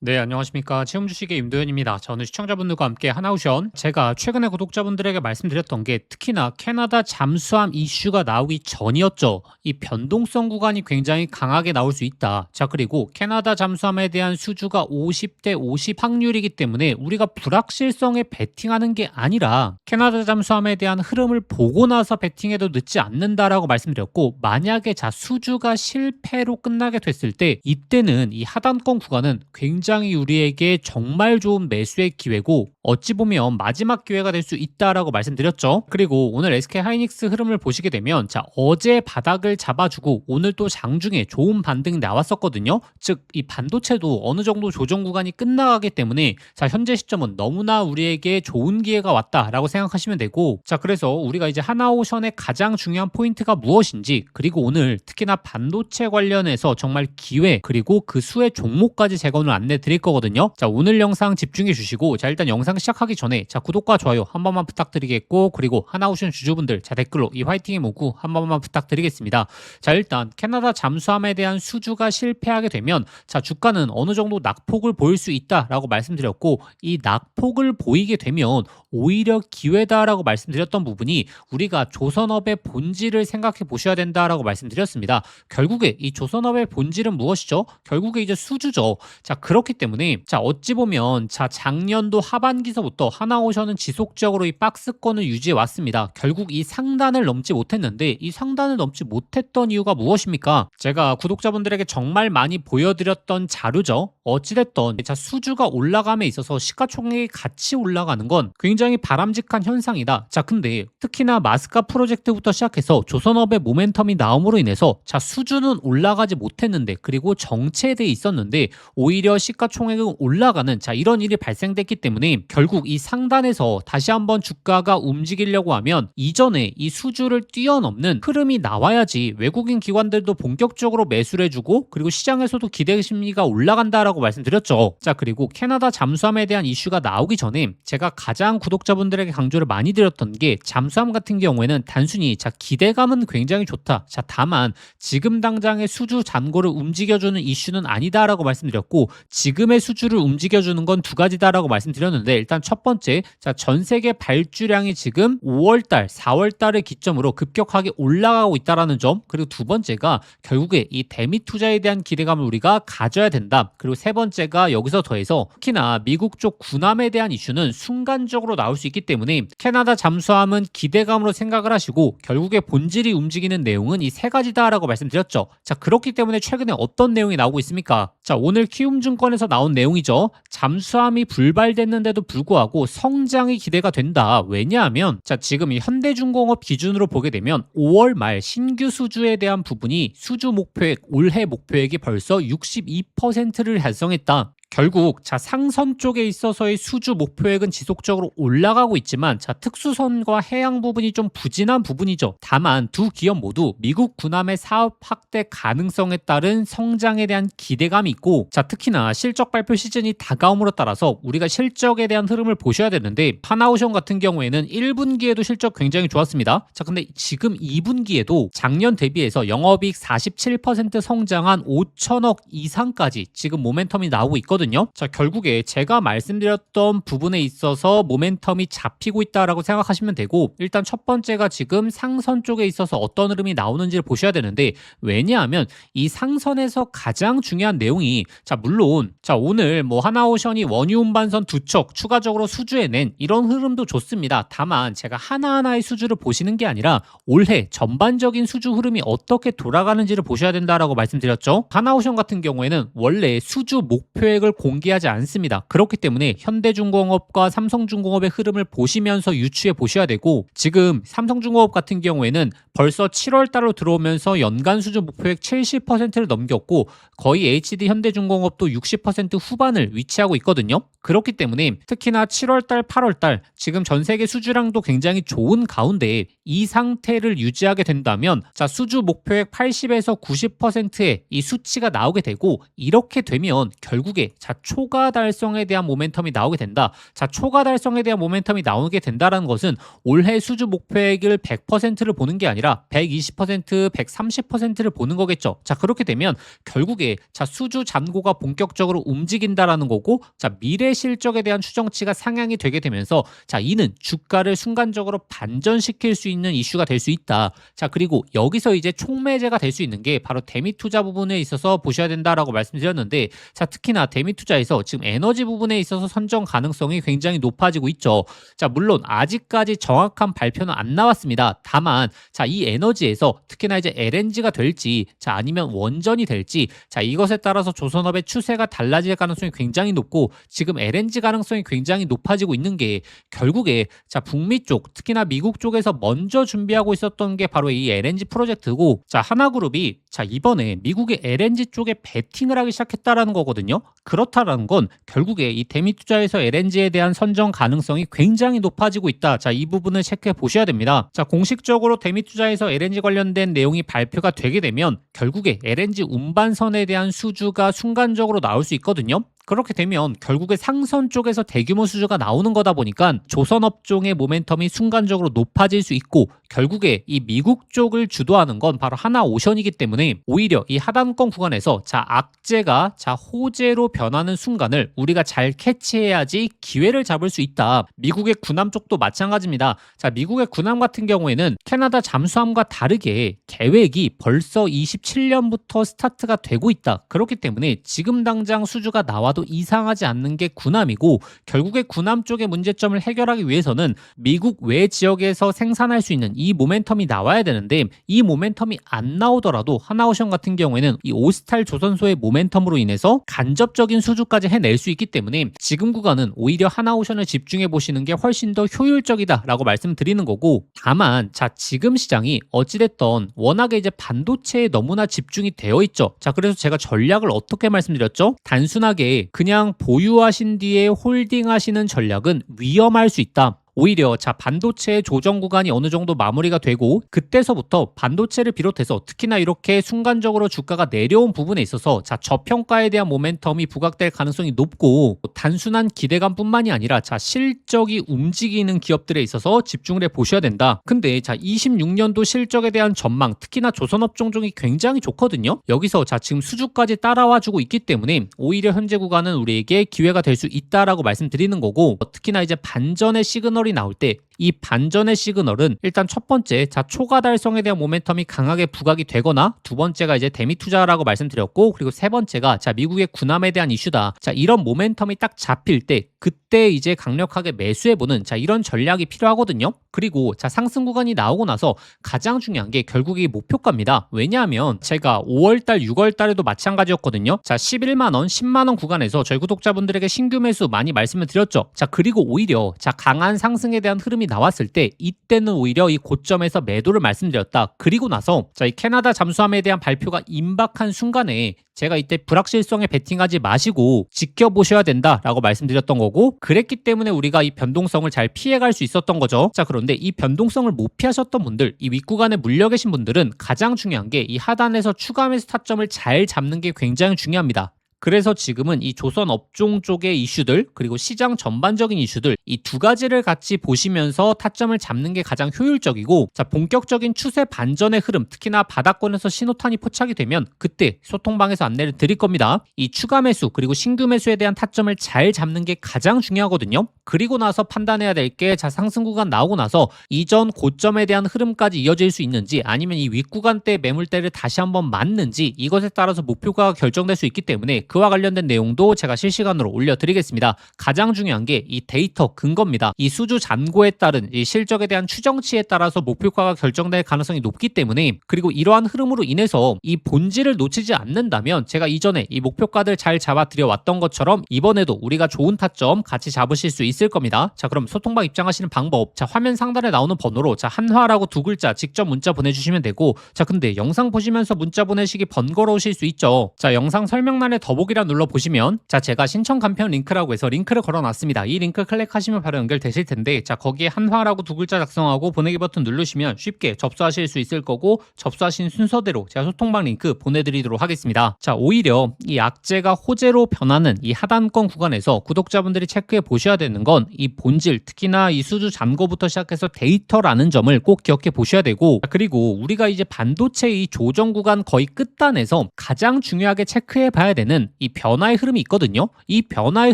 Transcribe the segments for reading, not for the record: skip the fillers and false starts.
네, 안녕하십니까. 채움 주식의 임도현입니다. 저는 시청자분들과 함께 하나오션, 제가 최근에 구독자분들에게 말씀드렸던 게 특히나 캐나다 잠수함 이슈가 나오기 전이었죠. 이 변동성 구간이 굉장히 강하게 나올 수 있다. 자, 그리고 캐나다 잠수함에 대한 수주가 50대 50 확률이기 때문에 우리가 불확실성에 베팅하는 게 아니라 캐나다 잠수함에 대한 흐름을 보고 나서 베팅해도 늦지 않는다라고 말씀드렸고, 만약에 수주가 실패로 끝나게 됐을 때 이때는 이 하단권 구간은 굉장히 우리에게 정말 좋은 매수의 기회고, 어찌 보면 마지막 기회가 될 수 있다라고 말씀드렸죠. 그리고 오늘 SK 하이닉스 흐름을 보시게 되면 어제 바닥을 잡아주고 오늘 또 장중에 좋은 반등이 나왔었거든요. 즉 이 반도체도 어느 정도 조정 구간이 끝나가기 때문에 현재 시점은 너무나 우리에게 좋은 기회가 왔다라고 생각하시면 되고, 그래서 우리가 이제 하나오션의 가장 중요한 포인트가 무엇인지, 그리고 오늘 특히나 반도체 관련해서 정말 기회, 그리고 그 수의 종목까지 제가 오늘 안내 드릴 거거든요. 오늘 영상 집중해 주시고, 일단 영상 시작하기 전에 구독과 좋아요 한 번만 부탁드리겠고, 그리고 하나오션 주주분들 댓글로 이 화이팅의 문구 한 번만 부탁드리겠습니다. 일단 캐나다 잠수함에 대한 수주가 실패하게 되면 주가는 어느 정도 낙폭을 보일 수 있다라고 말씀드렸고, 이 낙폭을 보이게 되면 오히려 기회다라고 말씀드렸던 부분이, 우리가 조선업의 본질을 생각해 보셔야 된다라고 말씀드렸습니다. 결국에 이 조선업의 본질은 무엇이죠? 결국에 이제 수주죠. 그렇기 때문에 어찌 보면 작년도 하반기서부터 하나오션은 지속적으로 이 박스권을 유지해 왔습니다. 결국 이 상단을 넘지 못했는데, 이 상단을 넘지 못했던 이유가 무엇입니까? 제가 구독자분들에게 정말 많이 보여드렸던 자료죠. 어찌됐던 수주가 올라감에 있어서 시가총액이 같이 올라가는 건 굉장히 바람직한 현상이다. 근데 특히나 마스카 프로젝트부터 시작해서 조선업의 모멘텀이 나옴으로 인해서 수주는 올라가지 못했는데, 그리고 정체돼 있었는데 오히려 시가총액은 올라가는 이런 일이 발생됐기 때문에, 결국 이 상단에서 다시 한번 주가가 움직이려고 하면 이전에 이 수주를 뛰어넘는 흐름이 나와야지 외국인 기관들도 본격적으로 매수를 해주고, 그리고 시장에서도 기대 심리가 올라간다라고 말씀드렸죠. 그리고 캐나다 잠수함에 대한 이슈가 나오기 전에 제가 가장 구독자분들에게 강조를 많이 드렸던 게, 잠수함 같은 경우에는 단순히 기대감은 굉장히 좋다. 다만 지금 당장의 수주 잔고를 움직여주는 이슈는 아니다라고 말씀드렸고, 지금의 수주를 움직여주는 건 두 가지다라고 말씀드렸는데, 일단 첫 번째, 전 세계 발주량이 지금 5월달, 4월달을 기점으로 급격하게 올라가고 있다라는 점, 그리고 두 번째가 결국에 이 대미 투자에 대한 기대감을 우리가 가져야 된다. 그리고 세 번째가 여기서 더해서 특히나 미국 쪽 군함에 대한 이슈는 순간적으로 나올 수 있기 때문에, 캐나다 잠수함은 기대감으로 생각을 하시고 결국에 본질이 움직이는 내용은 이 세 가지다라고 말씀드렸죠. 그렇기 때문에 최근에 어떤 내용이 나오고 있습니까? 오늘 키움증권에서 나온 내용이죠. 잠수함이 불발됐는데도 불구하고 성장이 기대가 된다. 왜냐하면 지금 이 현대중공업 기준으로 보게 되면 5월 말 신규 수주에 대한 부분이 수주 목표액, 올해 목표액이 벌써 62%를 달성했다. 결국 상선 쪽에 있어서의 수주 목표액은 지속적으로 올라가고 있지만 특수선과 해양 부분이 좀 부진한 부분이죠. 다만 두 기업 모두 미국 군함의 사업 확대 가능성에 따른 성장에 대한 기대감이 있고, 특히나 실적 발표 시즌이 다가옴으로 따라서 우리가 실적에 대한 흐름을 보셔야 되는데, 하나오션 같은 경우에는 1분기에도 실적 굉장히 좋았습니다. 근데 지금 2분기에도 작년 대비해서 영업이익 47% 성장한 5천억 이상까지 지금 모멘텀이 나오고 있거든요. 결국에 제가 말씀드렸던 부분에 있어서 모멘텀이 잡히고 있다라고 생각하시면 되고, 일단 첫 번째가 지금 상선 쪽에 있어서 어떤 흐름이 나오는지를 보셔야 되는데, 왜냐하면 이 상선에서 가장 중요한 내용이, 물론 오늘 하나오션이 원유 운반선 2척 추가적으로 수주해낸 이런 흐름도 좋습니다. 다만 제가 하나하나의 수주를 보시는 게 아니라 올해 전반적인 수주 흐름이 어떻게 돌아가는지를 보셔야 된다라고 말씀드렸죠. 하나오션 같은 경우에는 원래 수주 목표액을 공개하지 않습니다. 그렇기 때문에 현대중공업과 삼성중공업의 흐름을 보시면서 유추해 보셔야 되고, 지금 삼성중공업 같은 경우에는 벌써 7월 달로 들어오면서 연간 수주 목표액 70%를 넘겼고, 거의 HD 현대중공업도 60% 후반을 위치하고 있거든요. 그렇기 때문에 특히나 7월 달, 8월 달 지금 전 세계 수주량도 굉장히 좋은 가운데 이 상태를 유지하게 된다면 수주 목표액 80에서 90%의 이 수치가 나오게 되고, 이렇게 되면 결국에 자, 초과 달성에 대한 모멘텀이 나오게 된다. 자, 초과 달성에 대한 모멘텀이 나오게 된다라는 것은 올해 수주 목표액을 100%를 보는 게 아니라 120%, 130%를 보는 거겠죠. 자, 그렇게 되면 결국에 자, 수주 잔고가 본격적으로 움직인다라는 거고, 자, 미래 실적에 대한 추정치가 상향이 되게 되면서 자, 이는 주가를 순간적으로 반전시킬 수 있는 이슈가 될 수 있다. 자, 그리고 여기서 이제 촉매제가 될 수 있는 게 바로 대미 투자 부분에 있어서 보셔야 된다라고 말씀드렸는데, 자, 특히나 대미 투자에서 지금 에너지 부분에 있어서 선정 가능성이 굉장히 높아지고 있죠. 자, 물론 아직까지 정확한 발표는 안 나왔습니다. 다만 자, 이 에너지에서 특히나 이제 LNG가 될지, 자, 아니면 원전이 될지, 자, 이것에 따라서 조선업의 추세가 달라질 가능성이 굉장히 높고, 지금 LNG 가능성이 굉장히 높아지고 있는 게 결국에 자, 북미 쪽, 특히나 미국 쪽에서 먼저 준비하고 있었던 게 바로 이 LNG 프로젝트고, 자, 하나그룹이 자, 이번에 미국의 LNG 쪽에 베팅을 하기 시작했다라는 거거든요. 그렇다라는 건 결국에 이 대미 투자에서 LNG에 대한 선정 가능성이 굉장히 높아지고 있다. 자, 이 부분을 체크해 보셔야 됩니다. 자, 공식적으로 대미 투자에서 LNG 관련된 내용이 발표가 되게 되면 결국에 LNG 운반선에 대한 수주가 순간적으로 나올 수 있거든요. 그렇게 되면 결국에 상선 쪽에서 대규모 수주가 나오는 거다 보니까 조선업종의 모멘텀이 순간적으로 높아질 수 있고, 결국에 이 미국 쪽을 주도하는 건 바로 하나오션이기 때문에 오히려 이 하단권 구간에서 자, 악재가 자, 호재로 변하는 순간을 우리가 잘 캐치해야지 기회를 잡을 수 있다. 미국의 군함 쪽도 마찬가지입니다. 자, 미국의 군함 같은 경우에는 캐나다 잠수함과 다르게 계획이 벌써 27년부터 스타트가 되고 있다. 그렇기 때문에 지금 당장 수주가 나와도 이상하지 않는 게 군함이고, 결국에 군함 쪽의 문제점을 해결하기 위해서는 미국 외 지역에서 생산할 수 있는 이 모멘텀이 나와야 되는데, 이 모멘텀이 안 나오더라도 하나오션 같은 경우에는 이 오스탈 조선소의 모멘텀으로 인해서 간접적인 수주까지 해낼 수 있기 때문에 지금 구간은 오히려 하나오션을 집중해 보시는 게 훨씬 더 효율적이다라고 말씀드리는 거고, 다만 자, 지금 시장이 어찌됐던 워낙에 이제 반도체에 너무나 집중이 되어 있죠. 자, 그래서 제가 전략을 어떻게 말씀드렸죠? 단순하게 그냥 보유하신 뒤에 홀딩하시는 전략은 위험할 수 있다. 오히려 자, 반도체의 조정 구간이 어느 정도 마무리가 되고, 그때서부터 반도체를 비롯해서 특히나 이렇게 순간적으로 주가가 내려온 부분에 있어서 자, 저평가에 대한 모멘텀이 부각될 가능성이 높고, 단순한 기대감뿐만이 아니라 자, 실적이 움직이는 기업들에 있어서 집중을 해 보셔야 된다. 근데 자, 26년도 실적에 대한 전망, 특히나 조선업종 중이 굉장히 좋거든요. 여기서 자, 지금 수주까지 따라와 주고 있기 때문에 오히려 현재 구간은 우리에게 기회가 될 수 있다라고 말씀드리는 거고, 특히나 이제 반전의 시그널 나올 때 이 반전의 시그널은 일단 첫 번째 자, 초과 달성에 대한 모멘텀이 강하게 부각이 되거나, 두 번째가 이제 대미 투자라고 말씀드렸고, 그리고 세 번째가 자, 미국의 군함에 대한 이슈다. 자, 이런 모멘텀이 딱 잡힐 때 그때 이제 강력하게 매수해보는 자, 이런 전략이 필요하거든요. 그리고 자, 상승 구간이 나오고 나서 가장 중요한 게 결국에 이 목표가입니다. 왜냐하면 제가 5월달, 6월달에도 마찬가지였거든요. 자, 11만원, 10만원 구간에서 저희 구독자분들에게 신규 매수 많이 말씀을 드렸죠. 자, 그리고 오히려 자, 강한 상승에 대한 흐름이 나왔을 때 이때는 오히려 이 고점에서 매도를 말씀드렸다. 그리고 나서 자, 이 캐나다 잠수함에 대한 발표가 임박한 순간에 제가 이때 불확실성에 베팅하지 마시고 지켜보셔야 된다라고 말씀드렸던 거고, 그랬기 때문에 우리가 이 변동성을 잘 피해갈 수 있었던 거죠. 자, 그런데 이 변동성을 못 피하셨던 분들, 이 윗구간에 물려 계신 분들은 가장 중요한 게 이 하단에서 추가 매수 타점을 잘 잡는 게 굉장히 중요합니다. 그래서 지금은 이 조선 업종 쪽의 이슈들, 그리고 시장 전반적인 이슈들, 이 두 가지를 같이 보시면서 타점을 잡는 게 가장 효율적이고, 자, 본격적인 추세 반전의 흐름, 특히나 바닥권에서 신호탄이 포착이 되면 그때 소통방에서 안내를 드릴 겁니다. 이 추가 매수 그리고 신규 매수에 대한 타점을 잘 잡는 게 가장 중요하거든요. 그리고 나서 판단해야 될 게 자, 상승 구간 나오고 나서 이전 고점에 대한 흐름까지 이어질 수 있는지, 아니면 이 윗구간대 매물대를 다시 한번 맞는지, 이것에 따라서 목표가 결정될 수 있기 때문에 그와 관련된 내용도 제가 실시간으로 올려드리겠습니다. 가장 중요한 게 이 데이터 근거입니다. 이 수주 잔고에 따른 이 실적에 대한 추정치에 따라서 목표가가 결정될 가능성이 높기 때문에, 그리고 이러한 흐름으로 인해서 이 본질을 놓치지 않는다면 제가 이전에 이 목표가들 잘 잡아드려 왔던 것처럼 이번에도 우리가 좋은 타점 같이 잡으실 수 있을 겁니다. 자, 그럼 소통방 입장하시는 방법, 자, 화면 상단에 나오는 번호로 자, 한화라고 두 글자 직접 문자 보내주시면 되고, 자, 근데 영상 보시면서 문자 보내시기 번거로우실 수 있죠. 자, 영상 설명란에 더보기 더보기란 눌러보시면 자 제가 신청 간편 링크라고 해서 링크를 걸어놨습니다. 이 링크 클릭하시면 바로 연결되실 텐데 자 거기에 한화라고 두 글자 작성하고 보내기 버튼 누르시면 쉽게 접수하실 수 있을 거고 접수하신 순서대로 제가 소통방 링크 보내드리도록 하겠습니다. 자 오히려 이 악재가 호재로 변하는 이 하단권 구간에서 구독자분들이 체크해 보셔야 되는 건 이 본질 특히나 이 수주 잠궈부터 시작해서 데이터라는 점을 꼭 기억해 보셔야 되고 그리고 우리가 이제 반도체 이 조정 구간 거의 끝단에서 가장 중요하게 체크해 봐야 되는 이 변화의 흐름이 있거든요. 이 변화의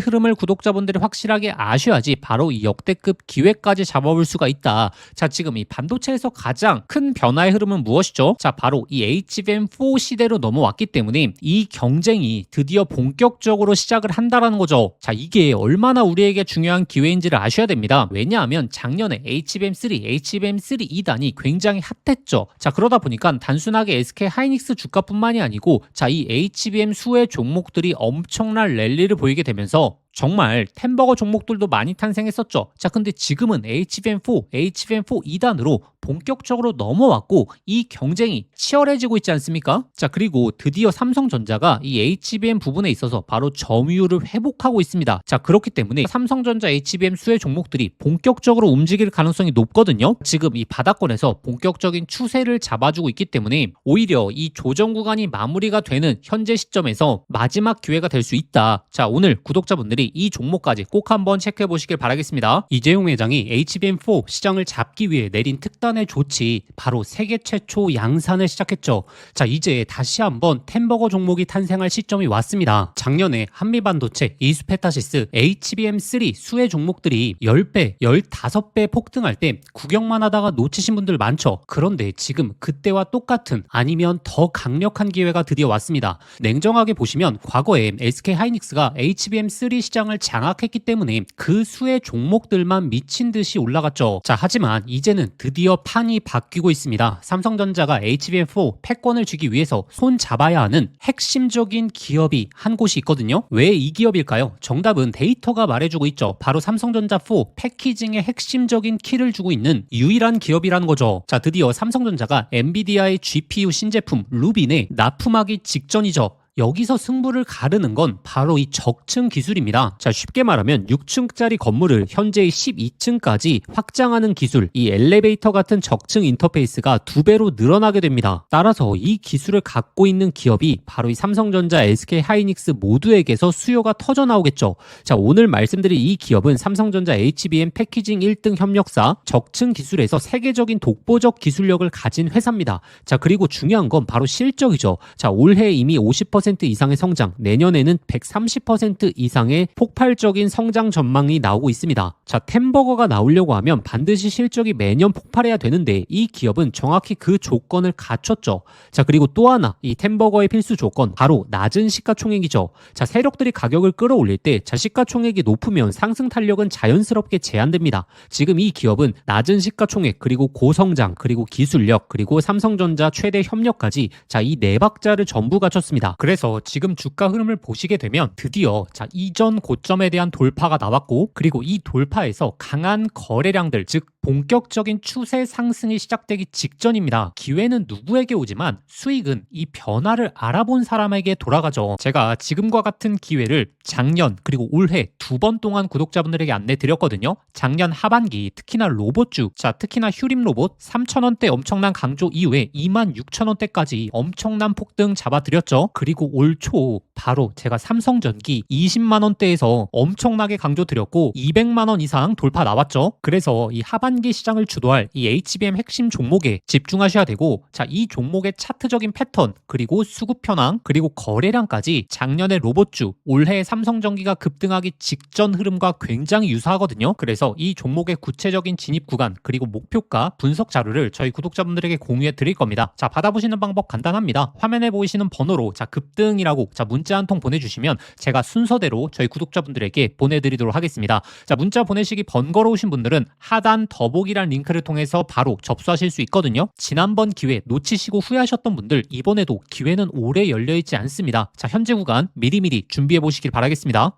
흐름을 구독자분들이 확실하게 아셔야지 바로 이 역대급 기회까지 잡아볼 수가 있다. 자 지금 이 반도체에서 가장 큰 변화의 흐름은 무엇이죠? 자 바로 이 HBM4 시대로 넘어왔기 때문에 이 경쟁이 드디어 본격적으로 시작을 한다라는 거죠. 자 이게 얼마나 우리에게 중요한 기회인지를 아셔야 됩니다. 왜냐하면 작년에 HBM3, HBM3 2단이 굉장히 핫했죠. 자 그러다 보니까 단순하게 SK 하이닉스 주가뿐만이 아니고 자 이 HBM 수의 종목들이 엄청난 랠리를 보이게 되면서 정말 템버거 종목들도 많이 탄생했었죠. 자 근데 지금은 HBM4, HBM4 2단으로 본격적으로 넘어왔고 이 경쟁이 치열해지고 있지 않습니까? 자 그리고 드디어 삼성전자가 이 HBM 부분에 있어서 바로 점유율을 회복하고 있습니다. 자 그렇기 때문에 삼성전자 HBM 수혜 종목들이 본격적으로 움직일 가능성이 높거든요. 지금 이 바닥권에서 본격적인 추세를 잡아주고 있기 때문에 오히려 이 조정 구간이 마무리가 되는 현재 시점에서 마지막 기회가 될 수 있다. 자 오늘 구독자분들이 이 종목까지 꼭 한번 체크해 보시길 바라겠습니다. 이재용 회장이 HBM4 시장을 잡기 위해 내린 특단의 조치 바로 세계 최초 양산을 시작했죠. 자 이제 다시 한번 템버거 종목이 탄생할 시점이 왔습니다. 작년에 한미반도체, 이스페타시스, HBM3 수혜 종목들이 10배, 15배 폭등할 때 구경만 하다가 놓치신 분들 많죠. 그런데 지금 그때와 똑같은 아니면 더 강력한 기회가 드디어 왔습니다. 냉정하게 보시면 과거에 SK 하이닉스가 HBM3 시장을 장악했기 때문에 그 수의 종목들만 미친 듯이 올라갔죠. 자 하지만 이제는 드디어 판이 바뀌고 있습니다. 삼성전자가 HBM4 패권을 쥐기 위해서 손 잡아야 하는 핵심적인 기업이 한 곳이 있거든요. 왜 이 기업일까요? 정답은 데이터가 말해주고 있죠. 바로 삼성전자 4 패키징의 핵심적인 키를 주고 있는 유일한 기업이라는 거죠. 자 드디어 삼성전자가 엔비디아의 GPU 신제품 루빈에 납품하기 직전이죠. 여기서 승부를 가르는 건 바로 이 적층 기술입니다. 자 쉽게 말하면 6층짜리 건물을 현재의 12층까지 확장하는 기술, 이 엘리베이터 같은 적층 인터페이스가 2배로 늘어나게 됩니다. 따라서 이 기술을 갖고 있는 기업이 바로 이 삼성전자, SK 하이닉스 모두에게서 수요가 터져 나오겠죠. 자 오늘 말씀드린 이 기업은 삼성전자 HBM 패키징 1등 협력사, 적층 기술에서 세계적인 독보적 기술력을 가진 회사입니다. 자 그리고 중요한 건 바로 실적이죠. 자 올해 이미 50% 이상의 성장, 내년에는 130% 이상의 폭발적인 성장 전망이 나오고 있습니다. 자, 템버거가 나오려고 하면 반드시 실적이 매년 폭발해야 되는데 이 기업은 정확히 그 조건을 갖췄죠. 자, 그리고 또 하나 이 템버거의 필수 조건 바로 낮은 시가총액이죠. 자, 세력들이 가격을 끌어올릴 때 자, 시가총액이 높으면 상승 탄력은 자연스럽게 제한됩니다. 지금 이 기업은 낮은 시가총액 그리고 고성장 그리고 기술력 그리고 삼성전자 최대 협력까지 자, 이 네 박자를 전부 갖췄습니다. 그래서 지금 주가 흐름을 보시게 되면 드디어 자 이전 고점에 대한 돌파가 나왔고 그리고 이 돌파에서 강한 거래량들 즉 본격적인 추세 상승이 시작되기 직전입니다. 기회는 누구에게 오지만 수익은 이 변화를 알아본 사람에게 돌아가죠. 제가 지금과 같은 기회를 작년 그리고 올해 2번 동안 구독자분들에게 안내 드렸거든요. 작년 하반기 특히나 로봇주 자 특히나 휴림 로봇 3,000원대 엄청난 강조 이후에 26,000원대까지 엄청난 폭등 잡아드렸죠. 그리고 올 초 바로 제가 삼성전기 20만원대에서 엄청나게 강조 드렸고 200만원 이상 돌파 나왔죠. 그래서 이 하반기 시장을 주도할 이 HBM 핵심 종목에 집중하셔야 되고 자 이 종목의 차트적인 패턴 그리고 수급 현황 그리고 거래량까지 작년의 로봇주 올해 삼성전기가 급등하기 직전 흐름과 굉장히 유사하거든요. 그래서 이 종목의 구체적인 진입 구간 그리고 목표가 분석 자료를 저희 구독자분들에게 공유해 드릴 겁니다. 자 받아보시는 방법 간단합니다. 화면에 보이시는 번호로 자 급등이라고 자 문자 한 통 보내주시면 제가 순서대로 저희 구독자분들에게 보내드리도록 하겠습니다. 자 문자 보내시기 번거로우신 분들은 하단 더보기란 링크를 통해서 바로 접수하실 수 있거든요. 지난번 기회 놓치시고 후회하셨던 분들 이번에도 기회는 오래 열려있지 않습니다. 자 현재 구간 미리미리 준비해 보시길 바라겠습니다.